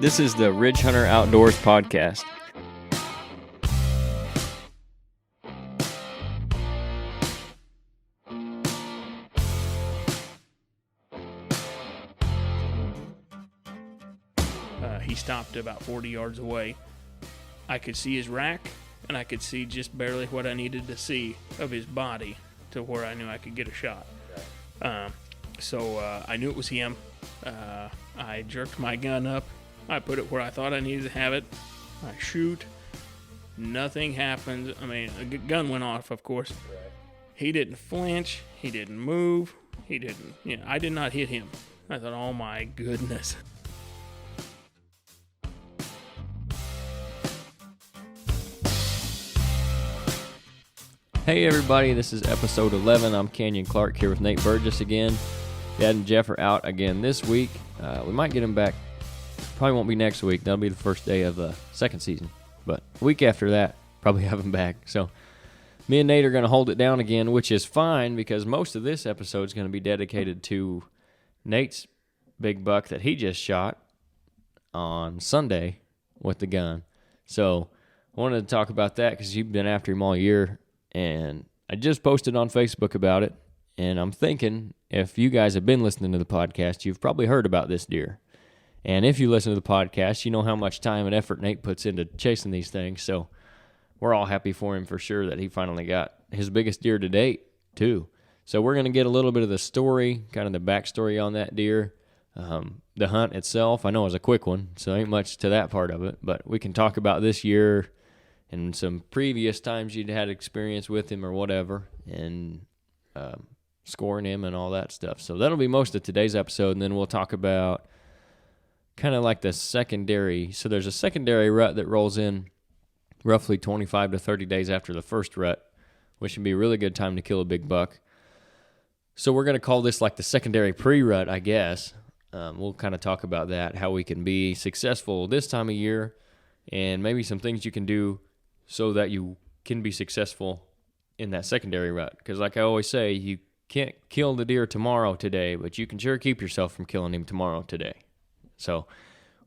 This is the Ridge Hunter Outdoors podcast. He stopped about 40 yards away. I could see his rack, and I could see just barely what I needed to see of his body to where I knew I could get a shot. So I knew it was him. I jerked my gun up. I put it where I thought I needed to have it. I shoot. Nothing happens. I mean, a gun went off, of course. He didn't flinch. He didn't move. He didn't, I did not hit him. I thought, oh my goodness. Hey everybody, this is episode 11. I'm Canyon Clark here with Nate Burgess again. Dad and Jeff are out again this week. We might get them back. Probably won't be next week. That'll be the first day of the second season. But a week after that, probably have them back. So me and Nate are going to hold it down again, which is fine because most of this episode is going to be dedicated to Nate's big buck that he just shot on Sunday with the gun. So I wanted to talk about that because you've been after him all year. And I just posted on Facebook about it, and I'm thinking if you guys have been listening to the podcast, you've probably heard about this deer. And if you listen to the podcast, you know how much time and effort Nate puts into chasing these things, so we're all happy for him for sure that he finally got his biggest deer to date, too. So we're going to get a little bit of the story, kind of the backstory on that deer. The hunt itself, I know, is a quick one, so ain't much to that part of it, but we can talk about this year and some previous times you'd had experience with him or whatever, and scoring him and all that stuff. So that'll be most of today's episode, and then we'll talk about kind of like the secondary. So there's a secondary rut that rolls in roughly 25 to 30 days after the first rut, which would be a really good time to kill a big buck. So we're going to call this like the secondary pre-rut, I guess. We'll kind of talk about that, how we can be successful this time of year, and maybe some things you can do so that you can be successful in that secondary rut. Because like I always say, you can't kill the deer tomorrow today, but you can sure keep yourself from killing him tomorrow today. So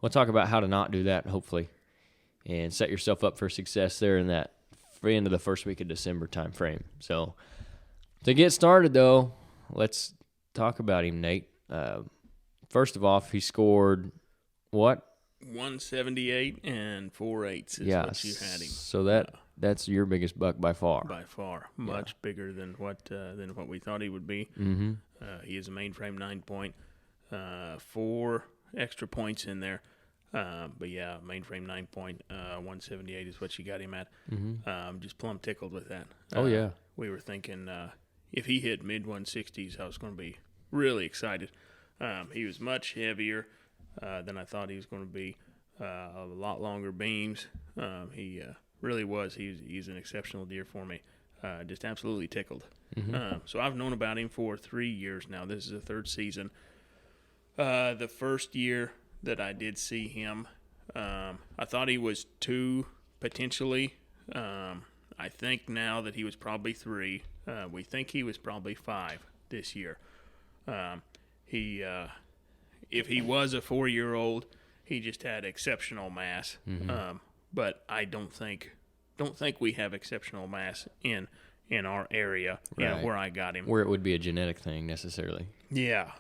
we'll talk about how to not do that, hopefully, and set yourself up for success there in that end of the first week of December time frame. So to get started, though, let's talk about him, Nate. First of all, he scored what? 178 and 4/8 is what you had him. So that's your biggest buck by far. By far, much bigger than what we thought he would be. Mm-hmm. He is a mainframe 9-point, 4 extra points in there. But yeah, mainframe 9-point, 178 is what you got him at. Mm-hmm. Just plumb tickled with that. Oh yeah, we were thinking if he hit mid 160s, I was going to be really excited. He was much heavier than I thought he was going to be. A lot longer beams. He really was. He's an exceptional deer for me. Just absolutely tickled. Mm-hmm. So I've known about him for 3 years now. This is the third season. The first year that I did see him, I thought he was 2 potentially. I think now that he was probably 3. We think he was probably 5 this year. If he was a 4-year-old, he just had exceptional mass. Mm-hmm. But I don't think we have exceptional mass in our area, right, where I got him. Where it would be a genetic thing necessarily. Yeah,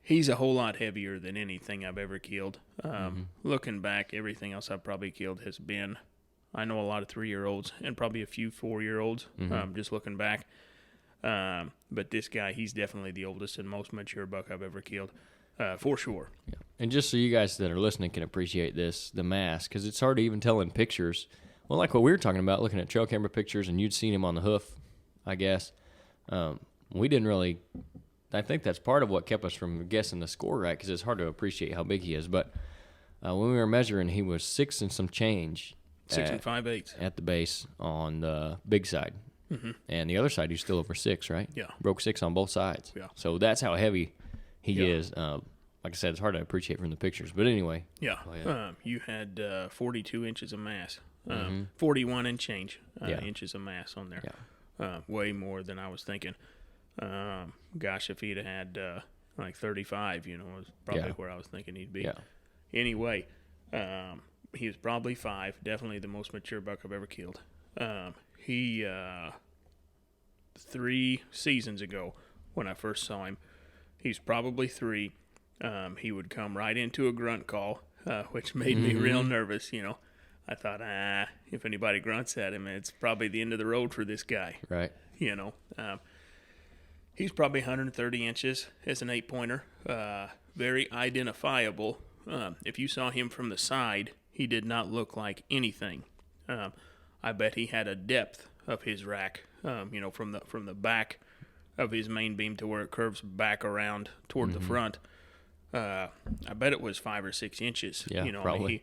he's a whole lot heavier than anything I've ever killed. Looking back, everything else I've probably killed has been, I know a lot of 3-year-olds and probably a few 4-year-olds. Just looking back. But this guy, he's definitely the oldest and most mature buck I've ever killed, for sure. Yeah. And just so you guys that are listening can appreciate this, the mass, because it's hard to even tell in pictures. Well, like what we were talking about, looking at trail camera pictures, and you'd seen him on the hoof, I guess. We didn't really. I think that's part of what kept us from guessing the score right, because it's hard to appreciate how big he is. But when we were measuring, he was 6 and some change. 6 and 5/8 at the base on the big side. Mm-hmm. And the other side, he's still over 6, right? Yeah. Broke 6 on both sides. Yeah. So that's how heavy he is. Like I said, it's hard to appreciate from the pictures. But anyway. Yeah. You had 42 inches of mass, 41 and change inches of mass on there. Yeah. Way more than I was thinking. Gosh, if he'd had like 35, was probably where I was thinking he'd be. Yeah. Anyway, he was probably 5, definitely the most mature buck I've ever killed. He 3 seasons ago, when I first saw him, he's probably 3. He would come right into a grunt call, which made me real nervous. I thought, if anybody grunts at him, it's probably the end of the road for this guy. Right. He's probably 130 inches as an 8-pointer. Very identifiable. If you saw him from the side, he did not look like anything. I bet he had a depth of his rack, from the back of his main beam to where it curves back around toward the front. I bet it was 5 or 6 inches. Yeah, probably.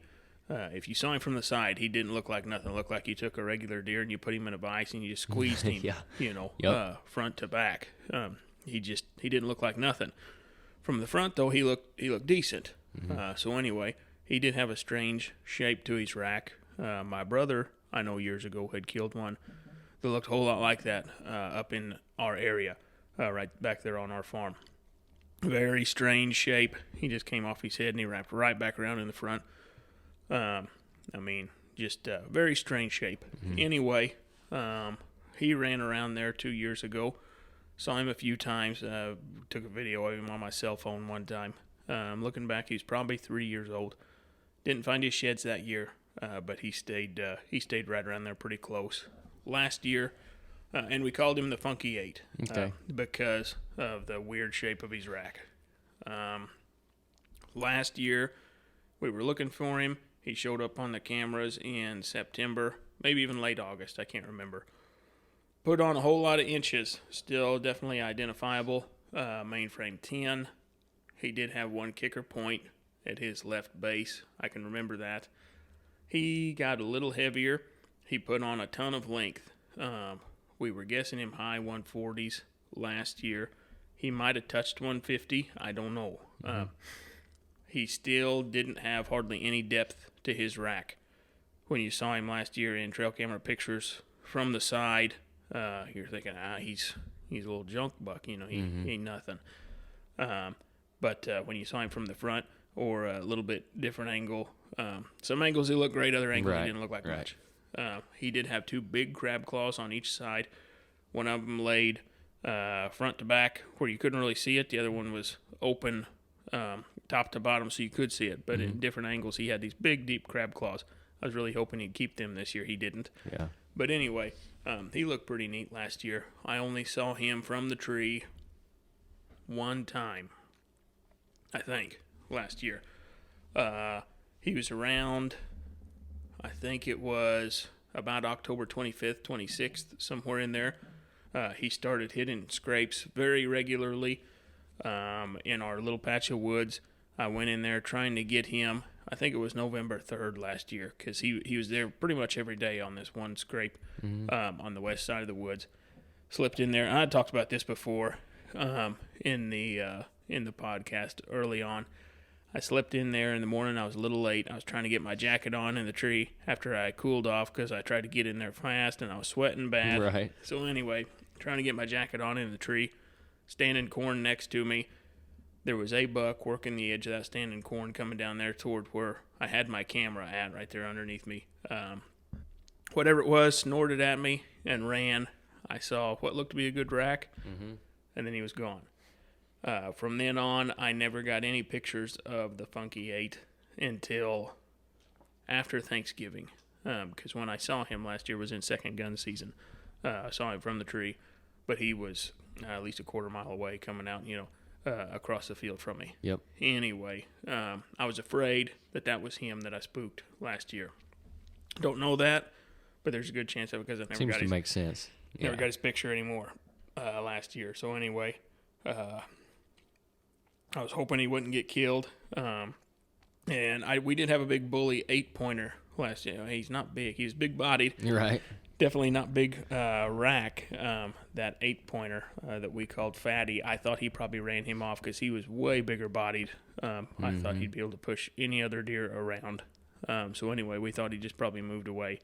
If you saw him from the side, he didn't look like nothing. It looked like you took a regular deer and you put him in a vise and you just squeezed him, front to back. He didn't look like nothing. From the front, though, he looked decent. So anyway, he did have a strange shape to his rack. My brother, I know years ago, had killed one that looked a whole lot like that up in our area, right back there on our farm. Very strange shape. He just came off his head and he wrapped right back around in the front. Just very strange shape. Anyway, he ran around there 2 years ago. Saw him a few times. Took a video of him on my cell phone one time. Looking back, he was probably 3 years old. Didn't find his sheds that year, but he stayed right around there pretty close. Last year, and we called him the Funky 8 because of the weird shape of his rack. Last year, we were looking for him. He showed up on the cameras in September, maybe even late August, I can't remember. Put on a whole lot of inches, still definitely identifiable. Mainframe 10. He did have one kicker point at his left base. I can remember that. He got a little heavier. He put on a ton of length. We were guessing him high 140s last year. He might have touched 150. I don't know. He still didn't have hardly any depth to his rack. When you saw him last year in trail camera pictures from the side, you're thinking, he's a little junk buck. He ain't nothing. But when you saw him from the front or a little bit different angle, some angles he looked great, other angles he didn't look like much. He did have 2 big crab claws on each side. One of them laid front to back where you couldn't really see it. The other one was open top to bottom so you could see it. But in different angles, he had these big, deep crab claws. I was really hoping he'd keep them this year. He didn't. Yeah. But anyway, he looked pretty neat last year. I only saw him from the tree one time, I think, last year. He was around, I think it was about October 25th, 26th, somewhere in there. He started hitting scrapes very regularly in our little patch of woods. I went in there trying to get him. I think it was November 3rd last year because he was there pretty much every day on this one scrape on the west side of the woods. Slipped in there. I talked about this before in the podcast early on. I slipped in there in the morning. I was a little late. I was trying to get my jacket on in the tree after I cooled off because I tried to get in there fast and I was sweating bad. Right. So anyway, trying to get my jacket on in the tree, standing corn next to me. There was a buck working the edge of that standing corn coming down there toward where I had my camera at, right there underneath me. Whatever it was, snorted at me and ran. I saw what looked to be a good rack, and then he was gone. From then on, I never got any pictures of the Funky 8 until after Thanksgiving, because when I saw him last year was in second gun season. I saw him from the tree, but he was at least a quarter mile away coming out, across the field from me. Yep. Anyway, I was afraid that was him that I spooked last year. Don't know that, but there's a good chance of it because I never got his, make sense. Never got his picture anymore last year. So anyway, I was hoping he wouldn't get killed. And we did have a big bully 8-pointer last year. He's not big. He's big-bodied. You're right. Definitely not big rack. That 8-pointer that we called Fatty, I thought he probably ran him off because he was way bigger-bodied. I thought he'd be able to push any other deer around. So anyway, we thought he just probably moved away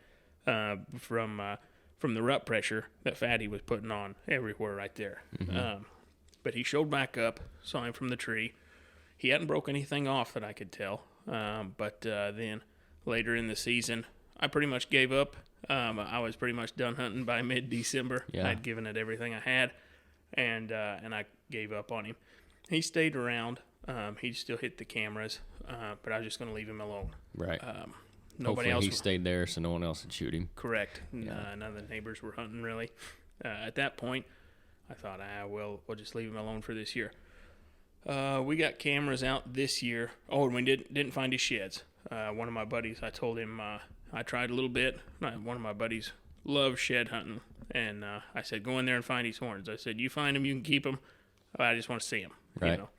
from the rut pressure that Fatty was putting on everywhere right there. But he showed back up, saw him from the tree. He hadn't broke anything off that I could tell. But then later in the season, I pretty much gave up. I was pretty much done hunting by mid-December. Yeah. I'd given it everything I had, and I gave up on him. He stayed around. He still hit the cameras, but I was just going to leave him alone. Right. Nobody Hopefully else he stayed there so no one else would shoot him. Correct. Yeah. None of the neighbors were hunting really. At that point, I thought, we'll just leave him alone for this year. We got cameras out this year. Oh, and we didn't find his sheds. One of my buddies, I told him I tried a little bit. One of my buddies loves shed hunting, and I said, go in there and find his horns. I said, you find them, you can keep them. I just want to see them. Right. You know?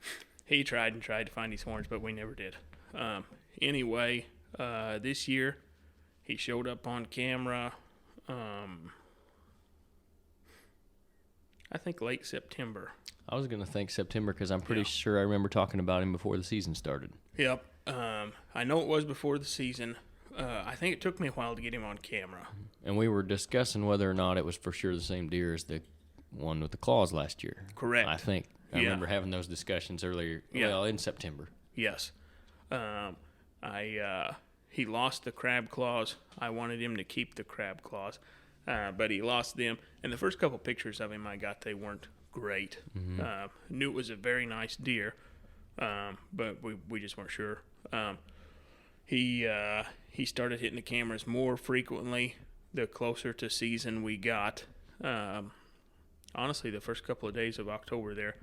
He tried to find his horns, but we never did. Anyway, this year he showed up on camera. I think late September. I was going to think September because I'm pretty sure I remember talking about him before the season started. Yep. I know it was before the season. I think it took me a while to get him on camera. And we were discussing whether or not it was for sure the same deer as the one with the claws last year. Correct. I think. I remember having those discussions earlier, in September. Yes. He lost the crab claws. I wanted him to keep the crab claws, but he lost them. And the first couple pictures of him I got, they weren't great. Knew it was a very nice deer, but we just weren't sure. He started hitting the cameras more frequently the closer to season we got. Honestly, the first couple of days of October there,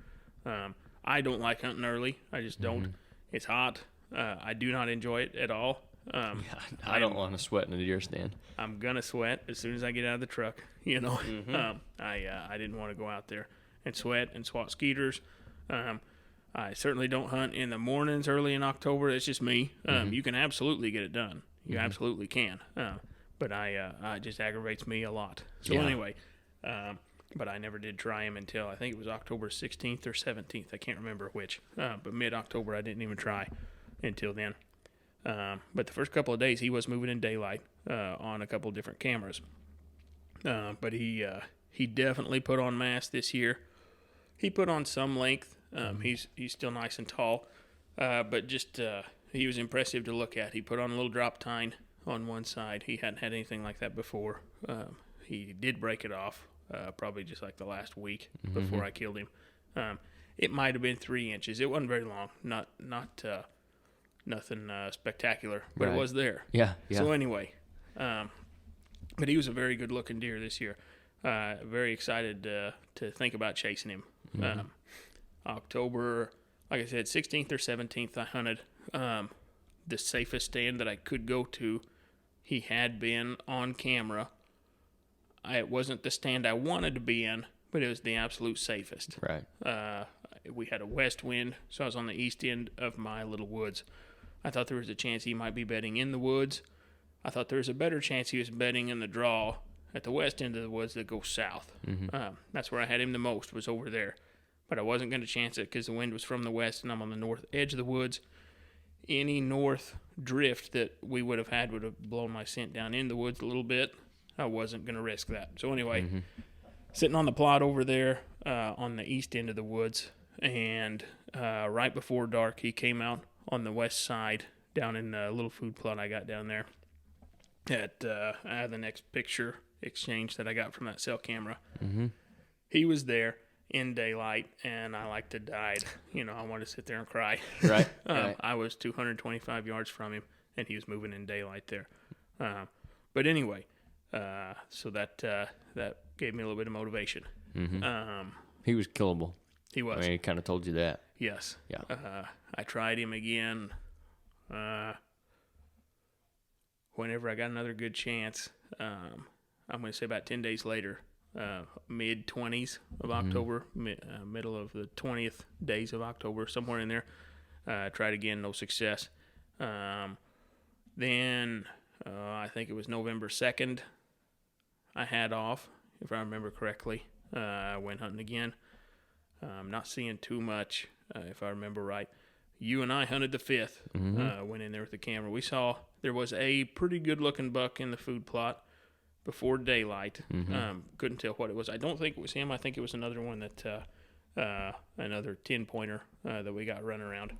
I don't like hunting early. I just don't. It's hot. I do not enjoy it at all. I don't want to sweat in a deer stand. I'm gonna sweat as soon as I get out of the truck. I didn't want to go out there and sweat and swat skeeters. I certainly don't hunt in the mornings early in October. That's just me. You can absolutely get it done. You absolutely can. But it just aggravates me a lot. So anyway, but I never did try him until I think it was October 16th or 17th. I can't remember which. But mid-October I didn't even try until then. But the first couple of days he was moving in daylight on a couple of different cameras. But he definitely put on mass this year. He put on some length. He's still nice and tall, but just he was impressive to look at. He put on a little drop tine on one side. He hadn't had anything like that before. He did break it off, probably just like the last week before I killed him. It might have been 3 inches. It wasn't very long. Not nothing spectacular, but it was there. Yeah. So anyway, but he was a very good looking deer this year. Very excited to think about chasing him. October, like I said, 16th or 17th, I hunted the safest stand that I could go to. He had been on camera. It wasn't the stand I wanted to be in, but it was the absolute safest. Right. We had a west wind, so I was on the east end of my little woods. I thought there was a chance he might be bedding in the woods. I thought there was a better chance he was bedding in the draw at the west end of the woods that goes south. That's where I had him the most, was over there. But I wasn't going to chance it because the wind was from the west and I'm on the north edge of the woods. Any north drift that we would have had would have blown my scent down in the woods a little bit. I wasn't going to risk that. So anyway, sitting on the plot over there on the east end of the woods, and right before dark, he came out on the west side down in the little food plot I got down there at the next picture exchange that I got from that cell camera. He was there in daylight, and I like to died. I wanted to sit there and cry. Right. I was 225 yards from him, and he was moving in daylight there. But anyway, so that gave me a little bit of motivation. He was killable. He was. I mean, he kind of told you that. Yes. Yeah. I tried him again whenever I got another good chance. I'm going to say about 10 days later, mid-20s of October, middle of the 20th days of October, somewhere in there. Tried again, no success. Then I think it was November 2nd I had off, if I remember correctly. I went hunting again. Not seeing too much, if I remember right. You and I hunted the 5th, went in there with the camera. We saw there was a pretty good-looking buck in the food plot before daylight. Couldn't tell what it was. I don't think it was him. I think it was another one that, another 10-pointer that we got running around.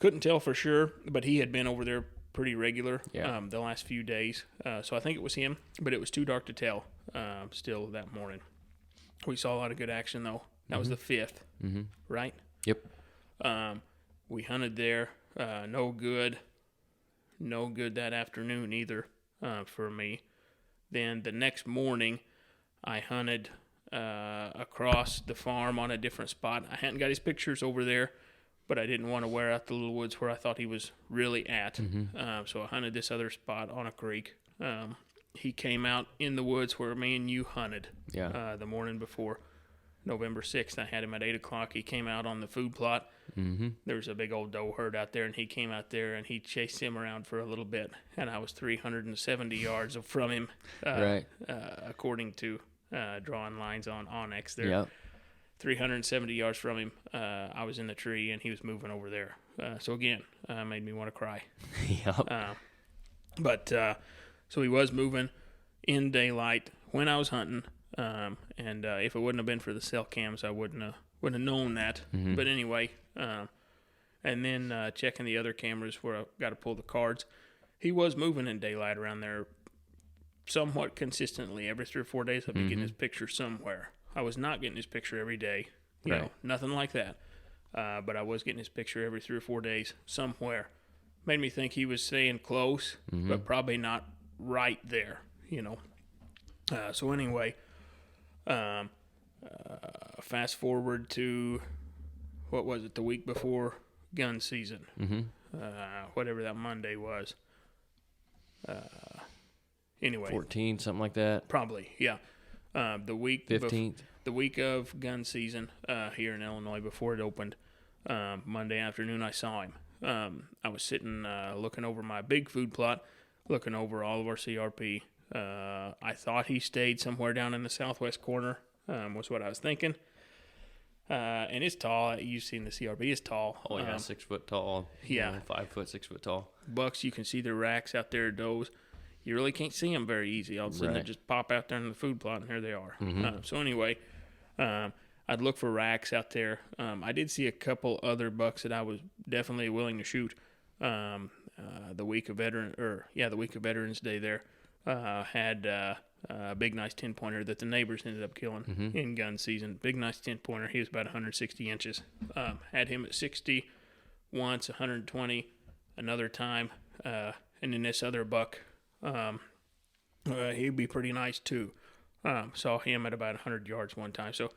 couldn't tell for sure, but he had been over there pretty regular Yeah. the last few days. So I think it was him, but it was too dark to tell still that morning. We saw a lot of good action, though. That was the 5th, right? Yep. We hunted there. No good that afternoon either for me. Then the next morning, I hunted across the farm on a different spot. I hadn't got his pictures over there, but I didn't want to wear out the little woods where I thought he was really at. So I hunted this other spot on a creek. He came out in the woods where me and you hunted the morning before. November 6th, I had him at 8 o'clock. He came out on the food plot. There was a big old doe herd out there, and he came out there, and he chased him around for a little bit. And I was 370 yards from him, according to drawing lines on Onyx there. Yep. 370 yards from him, I was in the tree, and he was moving over there. So, again, made me want to cry. Yep. So he was moving in daylight when I was hunting. And if it wouldn't have been for the cell cams, I wouldn't have known that. But anyway, and then checking the other cameras where I got to pull the cards, he was moving in daylight around there somewhat consistently. Every 3 or 4 days, I'd be getting his picture somewhere. I was not getting his picture every day, you know, nothing like that. But I was getting his picture every 3 or 4 days somewhere. Made me think he was staying close, but probably not right there, you know. So anyway. Fast forward to, what was it, the week before gun season, whatever that Monday was. Anyway, 14, something like that. probably, yeah. The week 15th. the week of gun season here in Illinois before it opened, Monday afternoon, I saw him. I was sitting looking over my big food plot, looking over all of our CRP. I thought he stayed somewhere down in the southwest corner, was what I was thinking. And it's tall. You've seen the CRP. It's tall. Oh, yeah, 6 foot tall. Yeah. 5 foot, 6 foot tall. Bucks, you can see their racks out there, does. You really can't see them very easy. All of a sudden, they just pop out there in the food plot, and here they are. So anyway, I'd look for racks out there. I did see a couple other bucks that I was definitely willing to shoot. The week of Veterans Day there. Had a big, nice 10-pointer that the neighbors ended up killing in gun season. Big, nice 10-pointer. He was about 160 inches. Had him at 60 once, 120 another time. And then this other buck, he'd be pretty nice too. Saw him at about 100 yards one time. So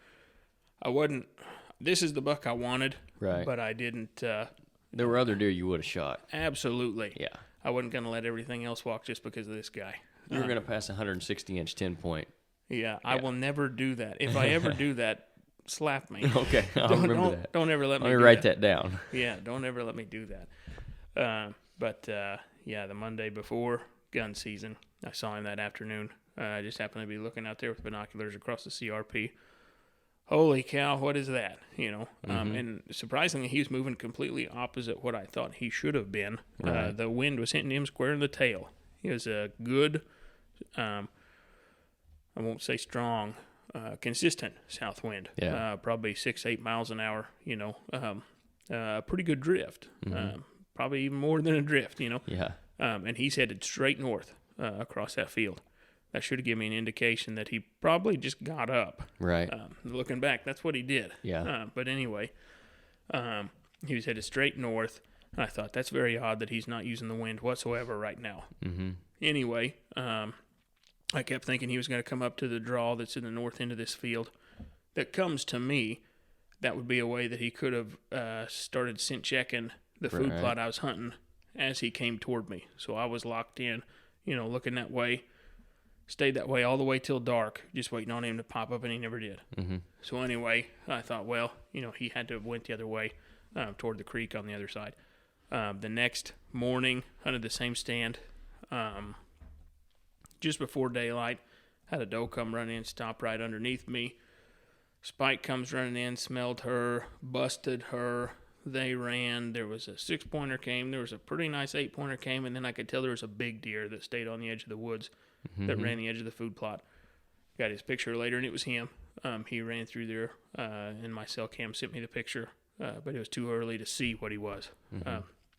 I wasn't – this is the buck I wanted. Right. But I didn't There were other deer you would have shot. absolutely. Yeah. I wasn't going to let everything else walk just because of this guy. You were going to pass a 160-inch 10-point. Yeah, I will never do that. If I ever do that, slap me. Okay, I'll remember that. Don't ever let me Let me do write that down. Yeah, don't ever let me do that. But the Monday before gun season, I saw him that afternoon. I just happened to be looking out there with binoculars across the CRP. Holy cow, what is that? You know, and surprisingly, he was moving completely opposite what I thought he should have been. Right. The wind was hitting him square in the tail. He was a good, I won't say strong, consistent south wind. Yeah. Probably 6-8 miles an hour. You know, pretty good drift. Probably even more than a drift. You know. Yeah. And he's headed straight north across that field. That should have given me an indication that he probably just got up. Right. Looking back, that's what he did. Yeah. But anyway, he was headed straight north. And I thought, that's very odd that he's not using the wind whatsoever right now. Anyway, I kept thinking he was going to come up to the draw that's in the north end of this field. That comes to me, that would be a way that he could have started scent checking the food plot I was hunting as he came toward me. So I was locked in, you know, looking that way. Stayed that way all the way till dark, just waiting on him to pop up, and he never did. So anyway, I thought, well, you know, he had to have went the other way toward the creek on the other side. The next morning, hunted the same stand. Just before daylight, had a doe come run in, stop right underneath me. Spike comes running in, smelled her, busted her. They ran. There was a 6-pointer came. There was a pretty nice 8-pointer came, and then I could tell there was a big deer that stayed on the edge of the woods that ran the edge of the food plot. Got his picture later, and it was him. He ran through there, and my cell cam sent me the picture, but it was too early to see what he was.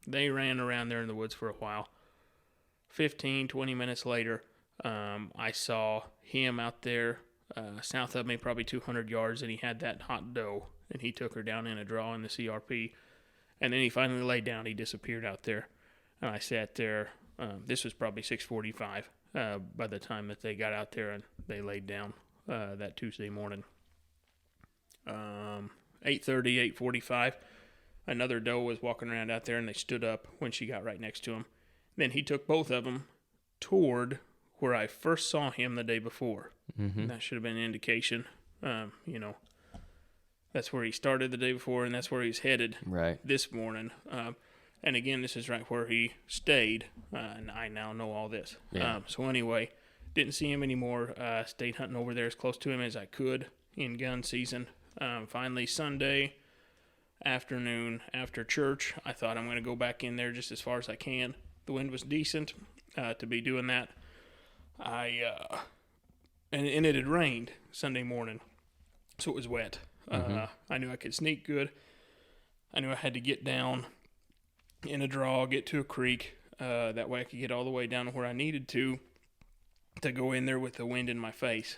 They ran around there in the woods for a while. 15, 20 minutes later, I saw him out there south of me, probably 200 yards, and he had that hot doe, and he took her down in a draw in the CRP. And then he finally laid down. He disappeared out there. And I sat there. This was probably 6:45 by the time that they got out there and they laid down that Tuesday morning. 8:30, 8:45, another doe was walking around out there, and they stood up when she got right next to him. Then he took both of them toward where I first saw him the day before. Mm-hmm. That should have been an indication. That's where he started the day before, and that's where he's headed Right. this morning. And again, this is right where he stayed, and I now know all this. Yeah. So anyway, didn't see him anymore. Stayed hunting over there as close to him as I could in gun season. Finally, Sunday afternoon after church, I thought I'm going to go back in there just as far as I can. The wind was decent to be doing that. And it had rained Sunday morning, so it was wet. I knew I could sneak good. I knew I had to get down in a draw, get to a creek. That way I could get all the way down to where I needed to go in there with the wind in my face.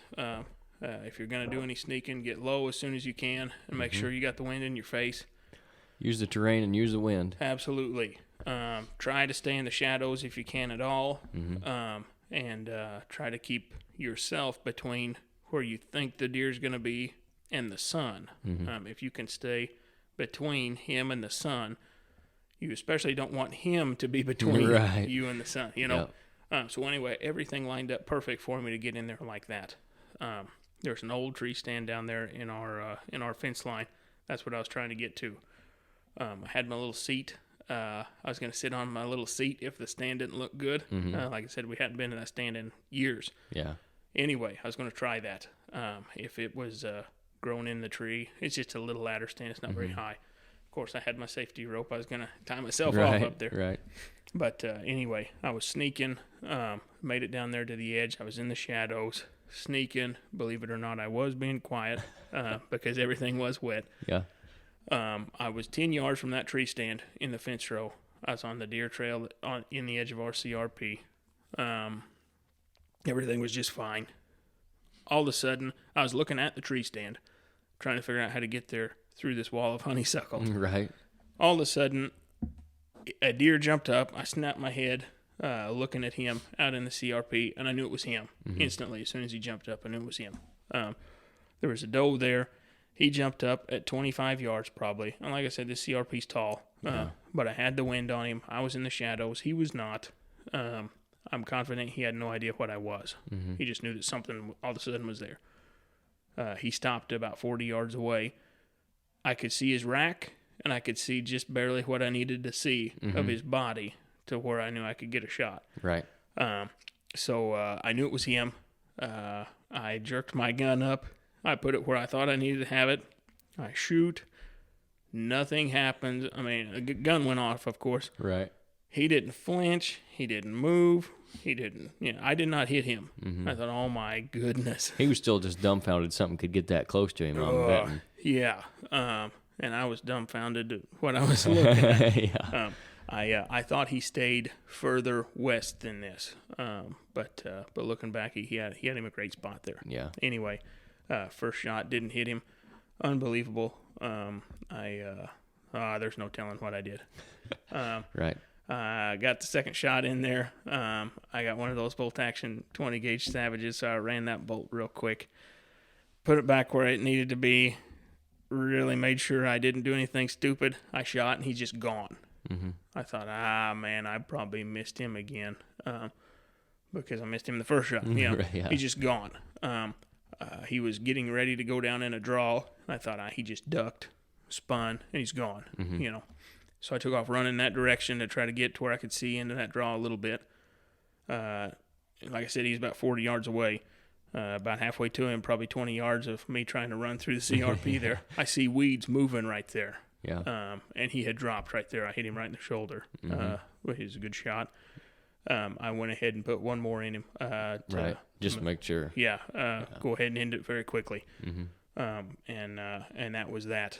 If you're going to do any sneaking, get low as soon as you can and make sure you got the wind in your face. Use the terrain and use the wind. Absolutely. Try to stay in the shadows if you can at all. Mm-hmm. And try to keep yourself between where you think the deer's going to be and the sun. Mm-hmm. If you can stay between him and the sun, you especially don't want him to be between Right. you and the sun, So anyway, everything lined up perfect for me to get in there like that. There's an old tree stand down there in our fence line. That's what I was trying to get to. I had my little seat. I was going to sit on my little seat if the stand didn't look good. Mm-hmm. Like I said, we hadn't been in that stand in years. Yeah. Anyway, I was going to try that. If it was grown in the tree, it's just a little ladder stand. It's not very high. Of course, I had my safety rope. I was going to tie myself off up there. Right. But anyway, I was sneaking, made it down there to the edge. I was in the shadows, sneaking. Believe it or not, I was being quiet because everything was wet. Yeah. I was 10 yards from that tree stand in the fence row. I was on the deer trail in the edge of our CRP. Everything was just fine. All of a sudden, I was looking at the tree stand, trying to figure out how to get there through this wall of honeysuckle. Right. All of a sudden, a deer jumped up. I snapped my head, looking at him out in the CRP, and I knew it was him instantly. As soon as he jumped up, I knew it was him. There was a doe there. He jumped up at 25 yards probably. And like I said, this CRP's tall, but I had the wind on him. I was in the shadows. He was not. I'm confident he had no idea what I was. Mm-hmm. He just knew that something all of a sudden was there. He stopped about 40 yards away. I could see his rack, and I could see just barely what I needed to see of his body to where I knew I could get a shot. Right. So I knew it was him. I jerked my gun up. I put it where I thought I needed to have it. I shoot. Nothing happens. I mean, a gun went off, of course. Right. He didn't flinch. He didn't move. He didn't. I did not hit him. I thought, oh my goodness. He was still just dumbfounded something could get that close to him. I'm betting. Yeah. And I was dumbfounded at what I was looking at. Yeah. I thought he stayed further west than this. But looking back, he had him a great spot there. Yeah. Anyway, first shot didn't hit him. Unbelievable. There's no telling what I did. Right. I got the second shot in there. I got one of those bolt action 20 gauge Savages, so I ran that bolt real quick, put it back where it needed to be, really made sure I didn't do anything stupid. I shot and he's just gone. I thought, man, I probably missed him again because I missed him the first shot. Yeah. He's just gone. He was getting ready to go down in a draw. I thought he just ducked, spun, and he's gone. So I took off running that direction to try to get to where I could see into that draw a little bit. Like I said, he's about 40 yards away. About halfway to him, probably 20 yards of me trying to run through the CRP there. I see weeds moving right there. Yeah. And he had dropped right there. I hit him right in the shoulder, which is a good shot. I went ahead and put one more in him. Right. Just to make sure. Yeah. Go ahead and end it very quickly. and that was that.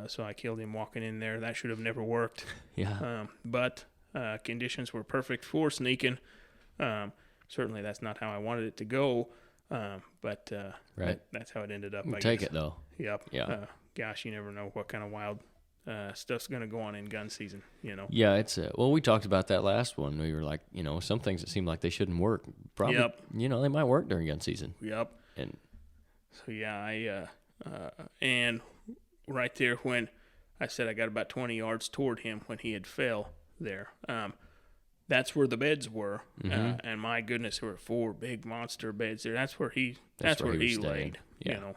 So I killed him walking in there. That should have never worked. Yeah. But conditions were perfect for sneaking. Certainly, that's not how I wanted it to go. But Right. that's how it ended up. We'll I take guess. it though. Yep. Yeah. Gosh, you never know what kind of wild stuff's going to go on in gun season. Yeah, it's well, we talked about that last one. We were like, some things that seem like they shouldn't work, probably, Yep. they might work during gun season. Yep. And So yeah, and right there when I said I got about 20 yards toward him when he had fell there. That's where the beds were, and my goodness, there were 4 big monster beds there. That's where he was laid. Yeah.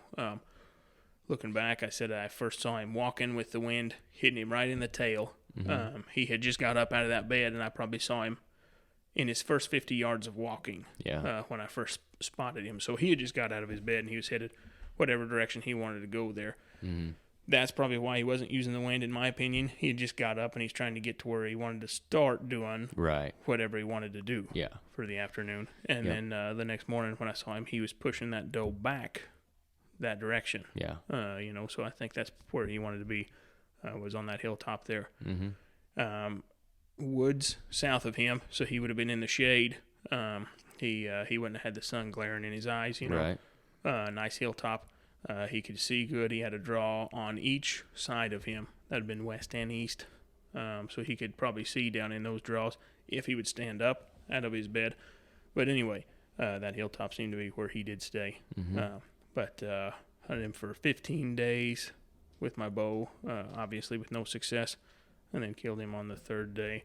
Looking back, I said I first saw him walking with the wind hitting him right in the tail. He had just got up out of that bed, and I probably saw him in his first 50 yards of walking. Yeah. When I first spotted him, so he had just got out of his bed and he was headed whatever direction he wanted to go there. That's probably why he wasn't using the wind, in my opinion. He had just got up and he's trying to get to where he wanted to start doing right. whatever he wanted to do Yeah. for the afternoon. And then the next morning when I saw him, he was pushing that doe back that direction. Yeah. So I think that's where he wanted to be, was on that hilltop there. Woods south of him, so he would have been in the shade. He wouldn't have had the sun glaring in his eyes, Right. Nice hilltop. He could see good. He had a draw on each side of him. That had been west and east. So he could probably see down in those draws if he would stand up out of his bed. But anyway, that hilltop seemed to be where he did stay. But hunted him for 15 days with my bow, obviously with no success, and then killed him on the 3rd day.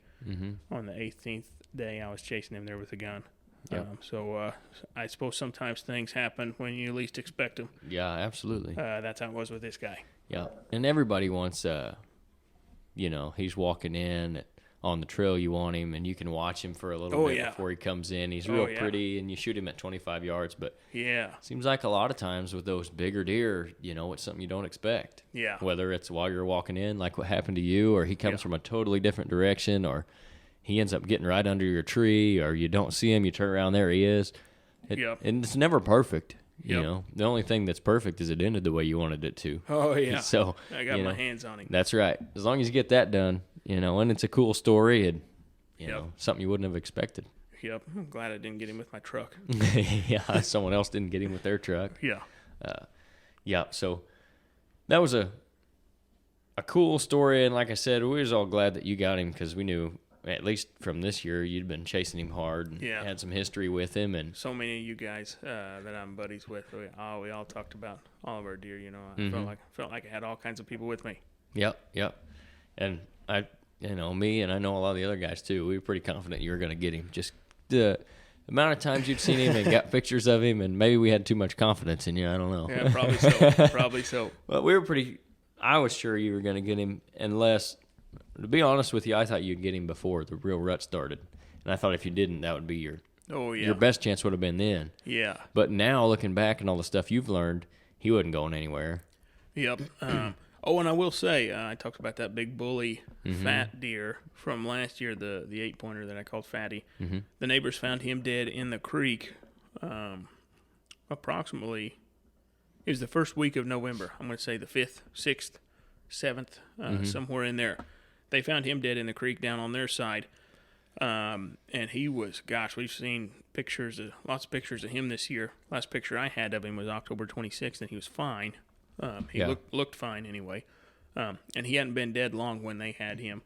On the 18th day, I was chasing him there with a gun. Yep. So I suppose sometimes things happen when you least expect them. Yeah, absolutely. That's how it was with this guy. Yeah. And everybody wants, he's walking in on the trail, you want him, and you can watch him for a little bit before he comes in. He's real pretty, and you shoot him at 25 yards. But seems like a lot of times with those bigger deer, it's something you don't expect. Yeah. Whether it's while you're walking in, like what happened to you, or he comes from a totally different direction, or he ends up getting right under your tree, or you don't see him, you turn around, there he is. And it's never perfect. The only thing that's perfect is it ended the way you wanted it to. Oh, yeah. So I got my hands on him. That's right. As long as you get that done, and it's a cool story and, something you wouldn't have expected. Yep. I'm glad I didn't get him with my truck. Yeah, someone else didn't get him with their truck. Yeah. So that was a cool story, and like I said, we was all glad that you got him because we knew, at least from this year, you'd been chasing him hard and had some history with him. And so many of you guys that I'm buddies with, we all talked about all of our deer. I felt like I had all kinds of people with me. Yep. And me and I know a lot of the other guys too. We were pretty confident you were going to get him. Just the amount of times you'd seen him and got pictures of him, and maybe we had too much confidence in you. I don't know. Yeah, probably so. But I was sure you were going to get him, unless, to be honest with you, I thought you'd get him before the real rut started. And I thought if you didn't, that would be your best chance would have been then. Yeah. But now, looking back and all the stuff you've learned, he wasn't going anywhere. Yep. And I will say, I talked about that big bully fat deer from last year, the 8-pointer that I called Fatty. The neighbors found him dead in the creek approximately, it was the first week of November. I'm going to say the 5th, 6th, 7th, somewhere in there. They found him dead in the creek down on their side. And he was, we've seen lots of pictures of him this year. Last picture I had of him was October 26th, and he was fine. He looked fine anyway. And he hadn't been dead long when they had him.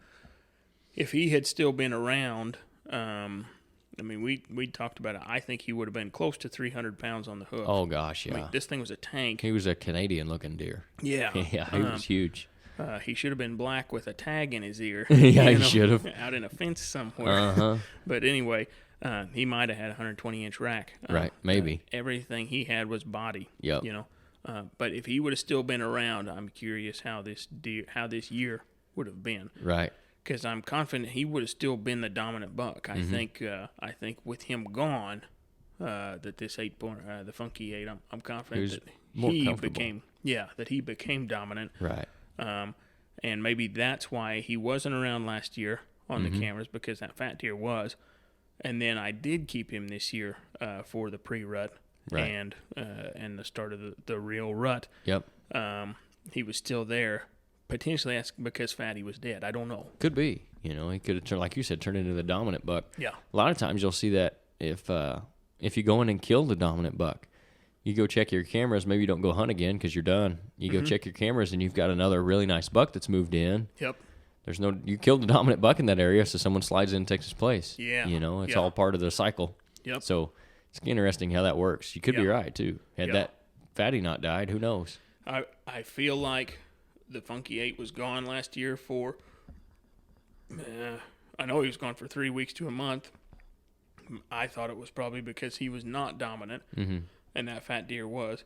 If he had still been around, we talked about it. I think he would have been close to 300 pounds on the hoof. Oh, gosh, yeah. This thing was a tank. He was a Canadian-looking deer. Yeah. Yeah, he was huge. He should have been black with a tag in his ear. Yeah, he should have. Out in a fence somewhere. But anyway, he might have had a 120-inch rack. Right, maybe. Everything he had was body. Yep. But if he would have still been around, I'm curious how this year would have been. Right. Because I'm confident he would have still been the dominant buck. I think with him gone, that this 8-pointer, the Funky 8, I'm confident that he became dominant. Right. And maybe that's why he wasn't around last year on the cameras, because that fat deer was. And then I did keep him this year for the pre-rut. Right. and the start of the real rut. Yep. He was still there. Potentially that's because Fatty was dead. I don't know. Could be. He could have turned, like you said, turned into the dominant buck. Yeah. A lot of times you'll see that if you go in and kill the dominant buck, you go check your cameras. Maybe you don't go hunt again because you're done. You go check your cameras and you've got another really nice buck that's moved in. Yep. You killed the dominant buck in that area, so someone slides in and takes his place. Yeah. It's all part of the cycle. Yep. So it's interesting how that works. You could be right too. Had that Fatty not died, who knows? I feel like the Funky 8 was gone last year for, I know he was gone for 3 weeks to a month. I thought it was probably because he was not dominant, and that fat deer was.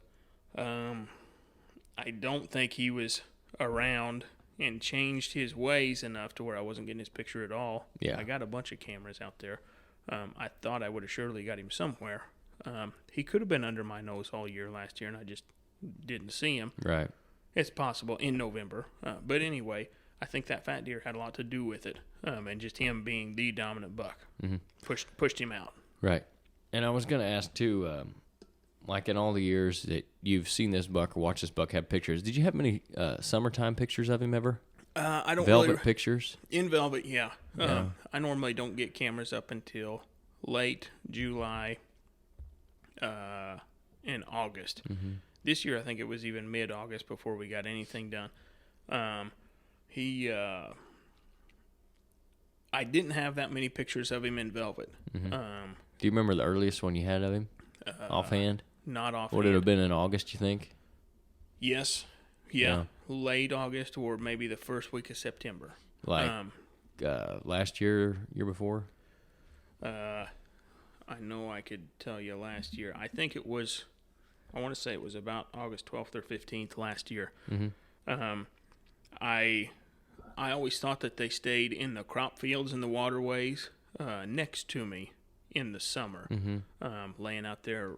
I don't think he was around and changed his ways enough to where I wasn't getting his picture at all. Yeah. I got a bunch of cameras out there. I thought I would have surely got him somewhere. He could have been under my nose all year last year, and I just didn't see him. Right. It's possible in November. But anyway, I think that fat deer had a lot to do with it, and just him being the dominant buck pushed him out. Right. And I was going to ask, too, like in all the years that you've seen this buck or watched this buck have pictures, did you have many summertime pictures of him ever? I don't Velvet really, pictures? in velvet, yeah. I normally don't get cameras up until late July and August. This year, I think it was even mid-August before we got anything done. I didn't have that many pictures of him in velvet. Do you remember the earliest one you had of him? Offhand? Not offhand. Would it have been in August, you think? Yes. Yeah. Late August or maybe the first week of September. Like last year, year before? I know I could tell you last year. I think it was, I want to say it was about August 12th or 15th last year. I always thought that they stayed in the crop fields and the waterways next to me in the summer, laying out there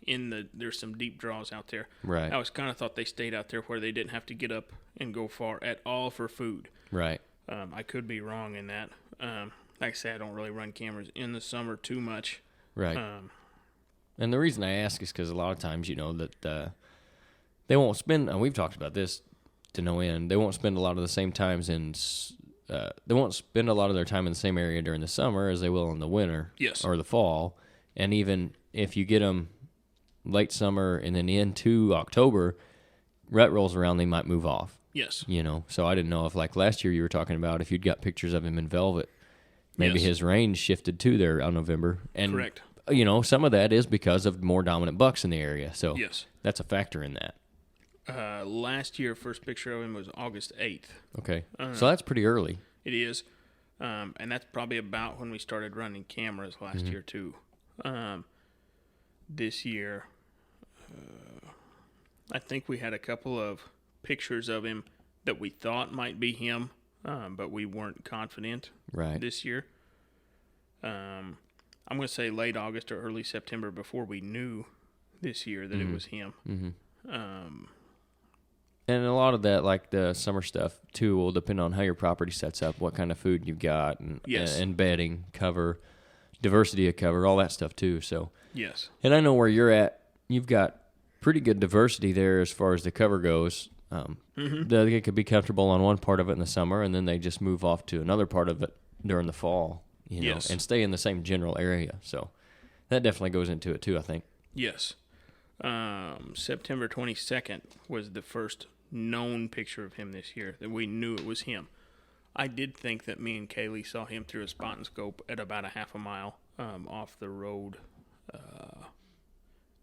there's some deep draws out there. Right. I was kind of thought they stayed out there where they didn't have to get up and go far at all for food. Right. I could be wrong in that. Like I said, I don't really run cameras in the summer too much. Right. And the reason I ask is because a lot of times, that they won't spend, and we've talked about this to no end, they won't spend a lot of the same times they won't spend a lot of their time in the same area during the summer as they will in the winter. Yes. Or the fall. And even if you get them late summer and then into October, rut rolls around, they might move off. Yes. So I didn't know if, like last year you were talking about, if you'd got pictures of him in velvet, maybe Yes. his range shifted too there on November. And, Correct. Some of that is because of more dominant bucks in the area. So Yes. that's a factor in that. Last year, first picture of him was August 8th. Okay. So that's pretty early. It is. And that's probably about when we started running cameras last year, too. This year, I think we had a couple of pictures of him that we thought might be him, but we weren't confident Right. this year. I'm going to say late August or early September before we knew this year that it was him. And a lot of that, like the summer stuff, too, will depend on how your property sets up, what kind of food you've got, and, Yes. and bedding, cover, diversity of cover, all that stuff, too. So, Yes. and I know where you're at. You've got pretty good diversity there as far as the cover goes. They could be comfortable on one part of it in the summer, and then they just move off to another part of it during the fall, Yes. and stay in the same general area. So that definitely goes into it, too, I think. Yes. September 22nd was the first known picture of him this year that we knew it was him. I did think that me and Kaylee saw him through a spot and scope at about a half a mile off the road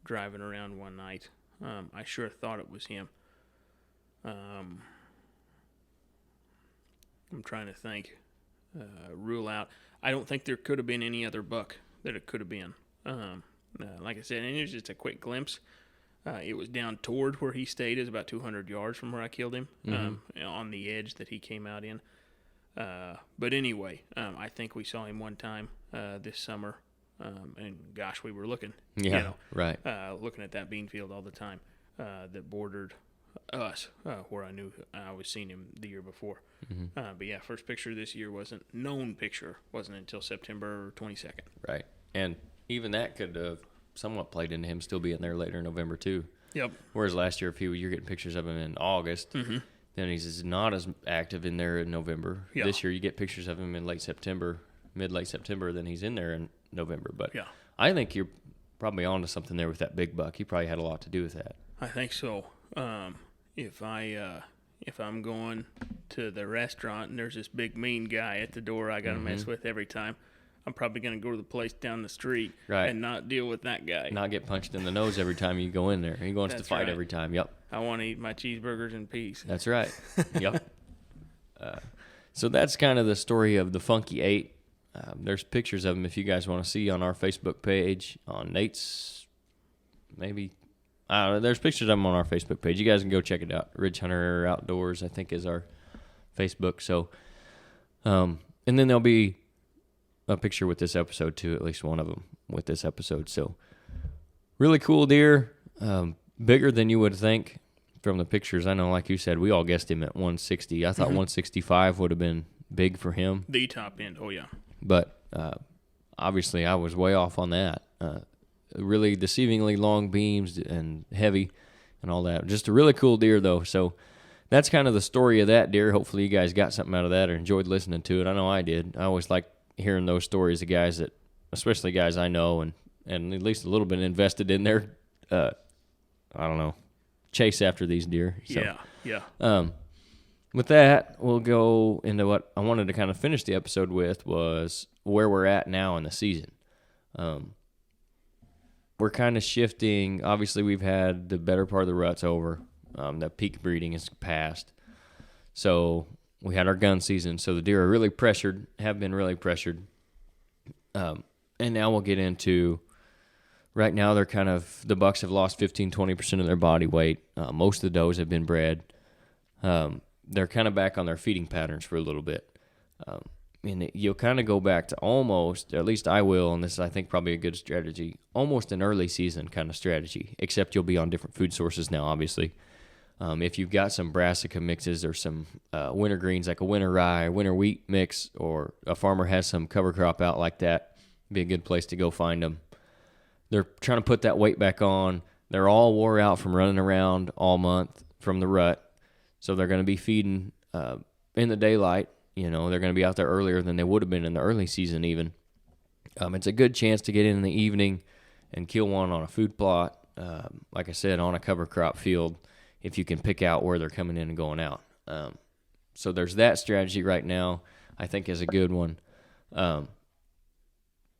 driving around one night. I sure thought it was him. I'm trying to think. Rule out. I don't think there could have been any other buck that it could have been. Like I said, and it was just a quick glimpse. It was down toward where he stayed, is about 200 yards from where I killed him, on the edge that he came out in. But anyway, I think we saw him one time this summer, and gosh, we were looking, Right. looking at that bean field all the time that bordered us, where I knew I was seeing him the year before. But yeah, first picture this year wasn't until September 22nd. Right. And even that could have somewhat played into him still being there later in November too. Yep. Whereas last year, you're getting pictures of him in August, then he's not as active in there in November. Yeah. This year, you get pictures of him in late September, mid-late September, then he's in there in November. But yeah, I think you're probably onto something there with that big buck. He probably had a lot to do with that. I think so. If I'm going to the restaurant and there's this big mean guy at the door I got to mess with every time, I'm probably going to go to the place down the street and not deal with that guy. Not get punched in the nose every time you go in there. He wants to fight right. every time. Yep. I want to eat my cheeseburgers in peace. That's right. Yep. So that's kind of the story of the Funky Eight. There's pictures of them if you guys want to see on our Facebook page, on Nate's, maybe. I don't know. There's pictures of them on our Facebook page. You guys can go check it out. Ridge Hunter Outdoors, I think, is our Facebook. So, and then there'll be a picture with this episode too, at least one of them with this episode. So, really cool deer, bigger than you would think from the pictures. I know, like you said, we all guessed him at 160. I thought 165 would have been big for him. The top end, oh yeah. But obviously, I was way off on that. Really deceivingly long beams and heavy and all that. Just a really cool deer, though. So that's kind of the story of that deer. Hopefully, you guys got something out of that or enjoyed listening to it. I know I did. I always like hearing those stories of guys that, especially guys I know and at least a little bit invested in their, I don't know, chase after these deer. So, yeah. With that, we'll go into what I wanted to kind of finish the episode with was where we're at now in the season. We're kind of shifting. Obviously, we've had the better part of the rut's over. The peak breeding is past. So we had our gun season. So the deer are really pressured, have been really pressured. And now we'll get into, right now they're kind of, the bucks have lost 15-20% of their body weight. Most of the does have been bred. They're kind of back on their feeding patterns for a little bit. And you'll kind of go back to almost, at least I will, and this is, I think, probably a good strategy, almost an early season kind of strategy, except you'll be on different food sources now, obviously. If you've got some brassica mixes or some winter greens, like a winter rye, winter wheat mix, or a farmer has some cover crop out like that, be a good place to go find them. They're trying to put that weight back on. They're all wore out from running around all month from the rut, so they're going to be feeding in the daylight. You know, they're going to be out there earlier than they would have been in the early season even. It's a good chance to get in the evening and kill one on a food plot, like I said, on a cover crop field, if you can pick out where they're coming in and going out. So there's that strategy right now, I think is a good one.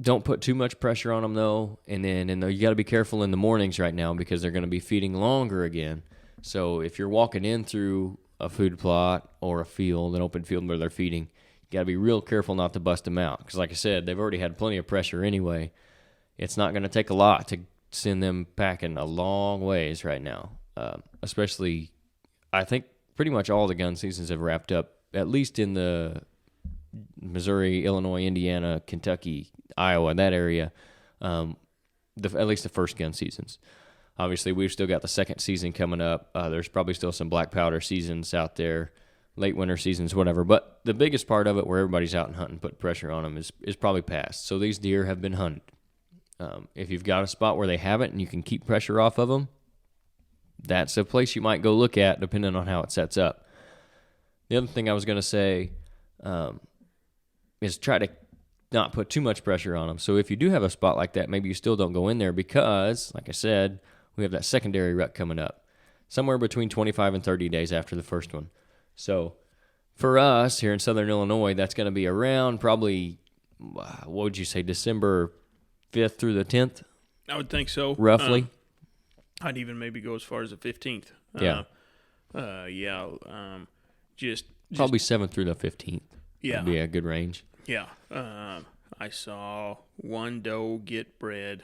Don't put too much pressure on them, though. And then you got to be careful in the mornings right now because they're going to be feeding longer again. So if you're walking in through a food plot or a field, an open field where they're feeding, you got to be real careful not to bust them out. Because like I said, they've already had plenty of pressure anyway. It's not going to take a lot to send them packing a long ways right now. Especially, I think pretty much all the gun seasons have wrapped up, at least in the Missouri, Illinois, Indiana, Kentucky, Iowa, that area, at least the first gun seasons. Obviously, we've still got the second season coming up. There's probably still some black powder seasons out there, late winter seasons, whatever. But the biggest part of it, where everybody's out and hunting, put pressure on them, is probably past. So these deer have been hunted. If you've got a spot where they haven't and you can keep pressure off of them, that's a place you might go look at, depending on how it sets up. The other thing I was going to say is try to not put too much pressure on them. So if you do have a spot like that, maybe you still don't go in there because, like I said, we have that secondary rut coming up, somewhere between 25 and 30 days after the first one. So for us here in Southern Illinois, that's going to be around probably, what would you say, December 5th through the 10th? I would think so. Roughly. I'd even maybe go as far as the 15th. Yeah. Just probably 7th through the 15th. Yeah. Would be a good range. Yeah. I saw one doe get bred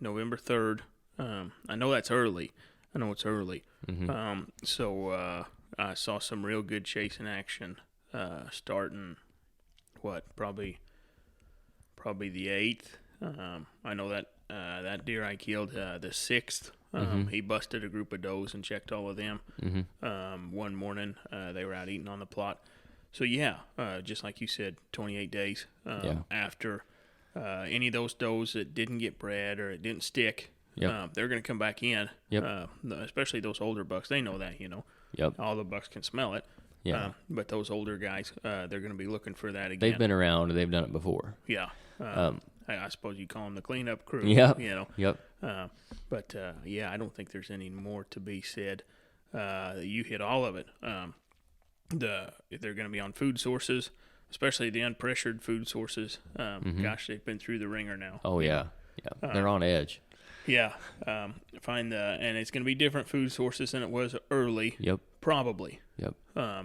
November 3rd. I know that's early. I know it's early. Mm-hmm. So I saw some real good chasing action starting, probably the 8th. I know that that deer I killed the 6th. He busted a group of does and checked all of them. Mm-hmm. One morning, they were out eating on the plot. So, yeah, just like you said, 28 days after any of those does that didn't get bred or it didn't stick, Yep. they're going to come back in. Yep. Especially those older bucks. They know that, Yep. All the bucks can smell it. Yeah. But those older guys, they're going to be looking for that again. They've been around. They've done it before. Yeah. I suppose you call them the cleanup crew. Yep. Yep. Yep. But I don't think there's any more to be said. You hit all of it. If they're going to be on food sources, especially the unpressured food sources. Gosh, they've been through the ringer now. Oh yeah. Yeah. They're on edge. Yeah. And it's going to be different food sources than it was early. Yep. Probably. Yep.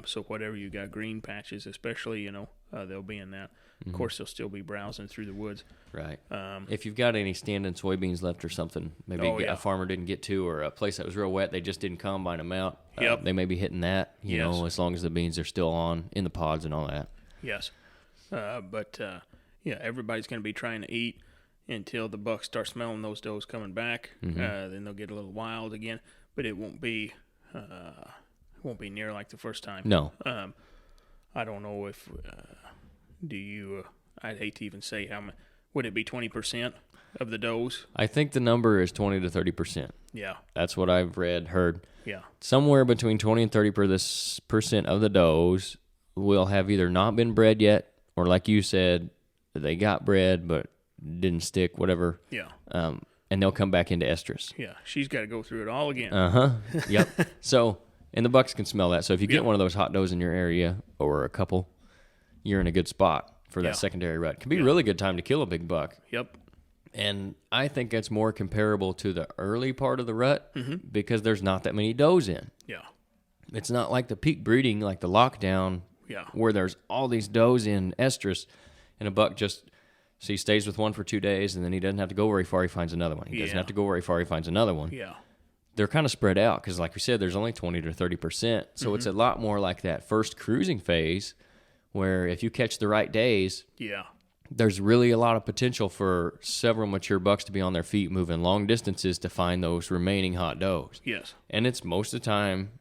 So whatever you got, green patches especially, they'll be in that. Of course, they'll still be browsing through the woods. Right. If you've got any standing soybeans left or something, maybe a farmer didn't get to, or a place that was real wet, they just didn't combine them out. Yep. They may be hitting that, you know, as long as the beans are still on in the pods and all that. Yes. Everybody's going to be trying to eat until the bucks start smelling those does coming back. Then they'll get a little wild again, but it won't be near like the first time. No. I don't know if I'd hate to even say how much. Would it be 20% of the does? I think the number is 20 to 30%. Yeah. That's what I've heard. Yeah. Somewhere between 20 and 30% of the does will have either not been bred yet, or like you said, they got bred but didn't stick, whatever. Yeah. And they'll come back into estrus. Yeah. She's got to go through it all again. Yep. So, and the bucks can smell that. So if you get one of those hot does in your area, or a couple, you're in a good spot for that secondary rut. It can be a really good time to kill a big buck. Yep. And I think that's more comparable to the early part of the rut because there's not that many does in. Yeah. It's not like the peak breeding, like the lockdown, where there's all these does in estrus, and a buck just, so he stays with one for 2 days, and then he doesn't have to go very far, he finds another one. He doesn't have to go very far, he finds another one. Yeah. They're kind of spread out because, like we said, there's only 20 to 30%. So it's a lot more like that first cruising phase where if you catch the right days, there's really a lot of potential for several mature bucks to be on their feet moving long distances to find those remaining hot does. Yes. And it's most of the time,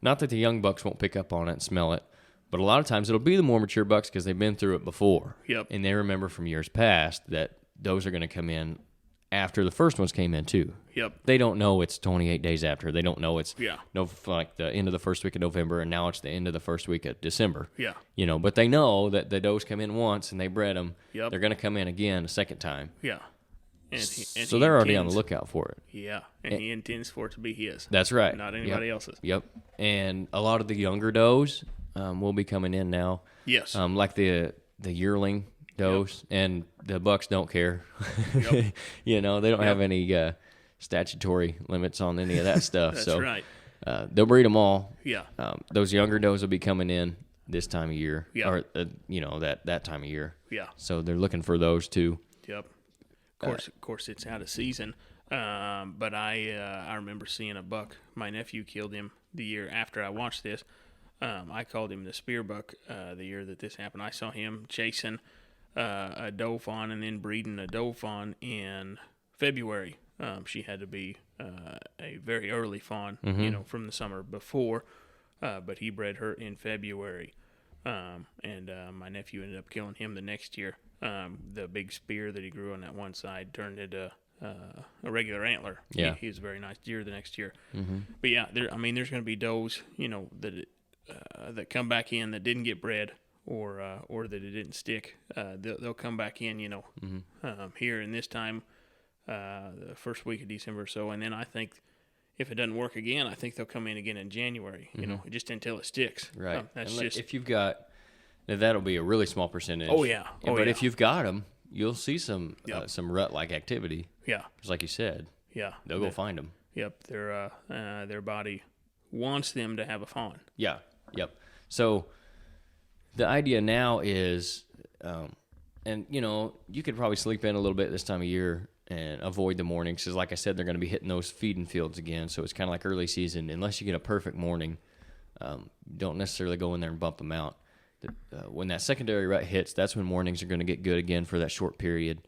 not that the young bucks won't pick up on it and smell it, but a lot of times it'll be the more mature bucks because they've been through it before. Yep. And they remember from years past that those are going to come in after the first ones came in too. Yep. They don't know it's 28 days after. They don't know it's like the end of the first week of November, and now it's the end of the first week of December. Yeah. You know, but they know that the does come in once and they bred them. Yep. They're going to come in again a second time. Yeah. So they're already on the lookout for it. Yeah. And he intends for it to be his. That's right. Not anybody else's. Yep. And a lot of the younger does will be coming in now. Yes. Like the yearling does, and the bucks don't care. Yep. You know, they don't have any statutory limits on any of that stuff. That's so right. They'll breed them all. Yeah. Those younger does will be coming in this time of year, Yeah. or that time of year. Yeah. So they're looking for those too. Yep. Of course, it's out of season. But I remember seeing a buck. My nephew killed him the year after I watched this. I called him the spear buck the year that this happened. I saw him chasing a doe fawn and then breeding a doe fawn in February. She had to be a very early fawn, from the summer before, but he bred her in February. And my nephew ended up killing him the next year. The big spear that he grew on that one side turned into a regular antler. Yeah. He was a very nice deer the next year. But yeah, there's going to be does, that come back in that didn't get bred or that it didn't stick. They'll come back in, here in this time, the first week of December or so. And then I think if it doesn't work again, I think they'll come in again in January, just until it sticks. Right. That's and just, if you've got, now that'll be a really small percentage. Oh, yeah. But if you've got them, you'll see some rut-like activity. Yeah. Just like you said. Yeah. They'll go find them. Yep. Their body wants them to have a fawn. Yeah. Yep. So the idea now is, and you could probably sleep in a little bit this time of year and avoid the mornings, because like I said, they're going to be hitting those feeding fields again. So it's kind of like early season. Unless you get a perfect morning, don't necessarily go in there and bump them out. When that secondary rut hits, that's when mornings are going to get good again for that short period.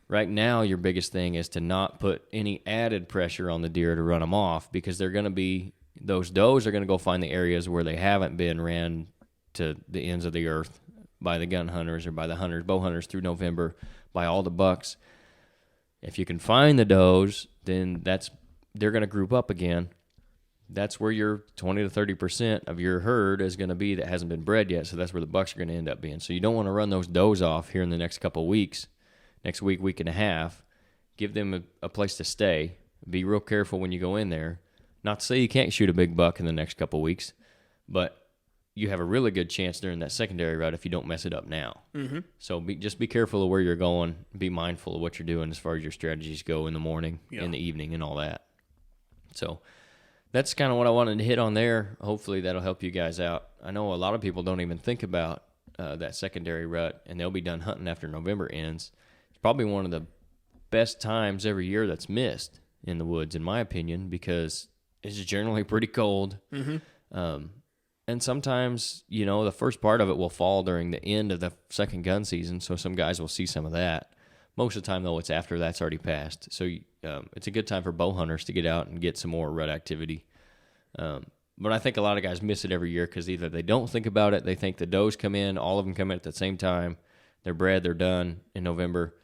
Right now, your biggest thing is to not put any added pressure on the deer to run them off, because they're going to be, those does are going to go find the areas where they haven't been ran to the ends of the earth by the gun hunters or by the hunters, bow hunters through November. by all the bucks. If you can find the does, then they're going to group up again. That's where your 20 to 30% of your herd is going to be that hasn't been bred yet. So that's where the bucks are going to end up being. So you don't want to run those does off here in the next couple of weeks, next week, week and a half. Give them a place to stay. Be real careful when you go in there. Not to say you can't shoot a big buck in the next couple of weeks, but you have a really good chance during that secondary rut if you don't mess it up now. Mm-hmm. So just be careful of where you're going. Be mindful of what you're doing as far as your strategies go in the morning, in the evening, and all that. So that's kind of what I wanted to hit on there. Hopefully that'll help you guys out. I know a lot of people don't even think about that secondary rut, and they'll be done hunting after November ends. It's probably one of the best times every year that's missed in the woods, in my opinion, because it's generally pretty cold. Mm-hmm. And sometimes, the first part of it will fall during the end of the second gun season, so some guys will see some of that. Most of the time, though, it's after that's already passed. So it's a good time for bow hunters to get out and get some more rut activity. But I think a lot of guys miss it every year because either they don't think about it, they think the does come in, all of them come in at the same time, they're bred, they're done in November.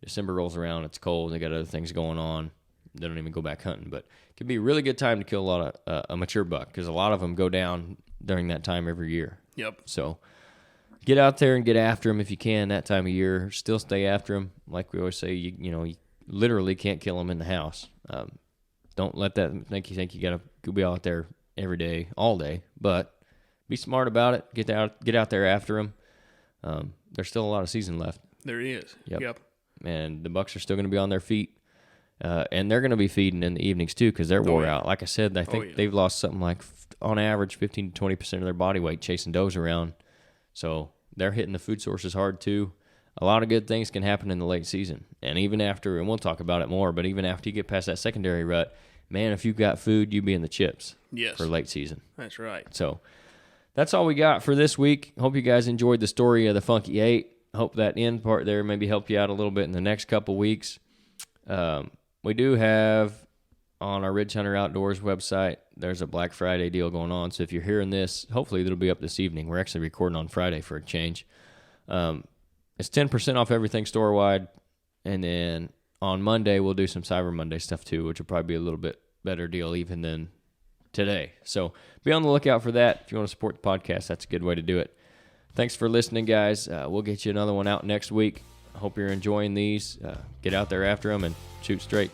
December rolls around, it's cold, they got other things going on. They don't even go back hunting. But it can be a really good time to kill a lot of a mature buck because a lot of them go down during that time every year. Yep. So get out there and get after them if you can that time of year. Still stay after them. Like we always say, you literally can't kill them in the house. Don't let that make you think you got to be out there every day, all day. But be smart about it. Get out there after them. There's still a lot of season left. There is. Yep. And the bucks are still going to be on their feet. And they're going to be feeding in the evenings too because they're wore out. Like I said, I think they've lost something like, on average, 15 to 20% of their body weight chasing does around. So they're hitting the food sources hard too. A lot of good things can happen in the late season. And even after, and we'll talk about it more, but even after you get past that secondary rut, man, if you've got food, you be in the chips for late season. That's right. So that's all we got for this week. Hope you guys enjoyed the story of the Funky 8. Hope that end part there maybe help you out a little bit in the next couple weeks. We do have on our Ridge Hunter Outdoors website, there's a Black Friday deal going on. So if you're hearing this, hopefully it'll be up this evening. We're actually recording on Friday for a change. It's 10% off everything store-wide. And then on Monday, we'll do some Cyber Monday stuff too, which will probably be a little bit better deal even than today. So be on the lookout for that. If you want to support the podcast, that's a good way to do it. Thanks for listening, guys. We'll get you another one out next week. I hope you're enjoying these. Get out there after them and shoot straight.